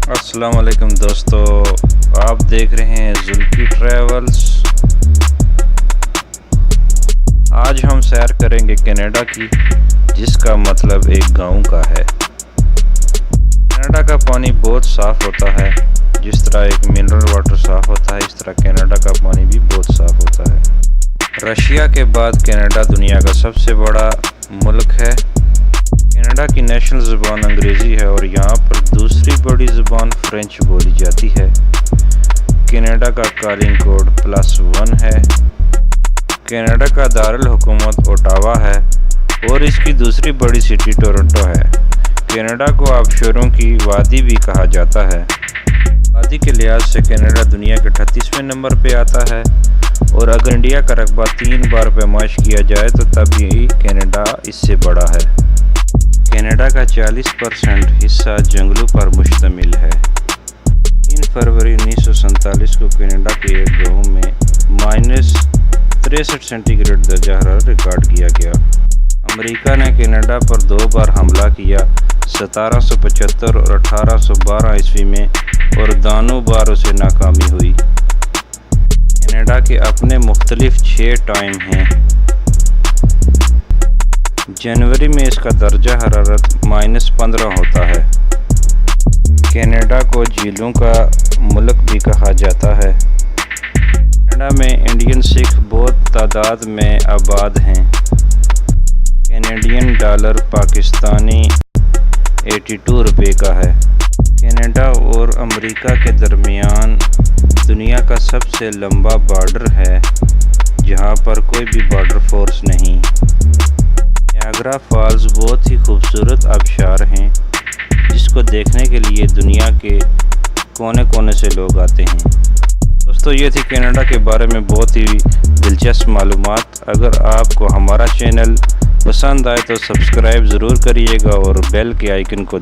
السلام علیکم دوستو، آپ دیکھ رہے ہیں زلفی ٹریولز۔ آج ہم سیر کریں گے کینیڈا کی، جس کا مطلب ایک گاؤں کا ہے۔ کینیڈا کا پانی بہت صاف ہوتا ہے، جس طرح ایک منرل واٹر صاف ہوتا ہے، اس طرح کینیڈا کا پانی بھی بہت صاف ہوتا ہے۔ رشیا کے بعد کینیڈا دنیا کا سب سے بڑا ملک ہے۔ کینیڈا کی نیشنل زبان انگریزی ہے اور یہاں پر دوسری بڑی زبان فرینچ بولی جاتی ہے۔ کینیڈا کا کالنگ کوڈ +1 ہے۔ کینیڈا کا دارالحکومت اوٹاوا ہے اور اس کی دوسری بڑی سٹی ٹورنٹو ہے۔ کینیڈا کو آبشوروں کی وادی بھی کہا جاتا ہے۔ وادی کے لحاظ سے کینیڈا دنیا کے 38ویں نمبر پہ آتا ہے، اور اگر انڈیا کا رقبہ 3 بار پیمائش کیا جائے تو تب بھی کینیڈا اس سے بڑا ہے۔ کینیڈا کا 40% حصہ جنگلوں پر مشتمل ہے۔ 3 فروری 1947 کو کینیڈا کے ایک گاؤں میں -63 سینٹی گریڈ درجہ حرارت ریکارڈ کیا گیا۔ امریکہ نے کینیڈا پر 2 بار حملہ کیا، 1775 اور 1812 عیسوی میں، اور دونوں بار اسے ناکامی ہوئی۔ کینیڈا کے اپنے مختلف 6 ٹائم ہیں۔ جنوری میں اس کا درجہ حرارت -15 ہوتا ہے۔ کینیڈا کو جھیلوں کا ملک بھی کہا جاتا ہے۔ کینیڈا میں انڈین سکھ بہت تعداد میں آباد ہیں۔ کینیڈین ڈالر پاکستانی 82 روپے کا ہے۔ کینیڈا اور امریکہ کے درمیان دنیا کا سب سے لمبا بارڈر ہے، جہاں پر کوئی بھی بارڈر فورس نہیں۔ نیاگرا فالز بہت ہی خوبصورت آبشار ہیں، جس کو دیکھنے کے لیے دنیا کے کونے کونے سے لوگ آتے ہیں۔ دوستو، یہ تھی کینیڈا کے بارے میں بہت ہی دلچسپ معلومات۔ اگر آپ کو ہمارا چینل پسند آئے تو سبسکرائب ضرور کریے گا اور بیل کے آئیکن کو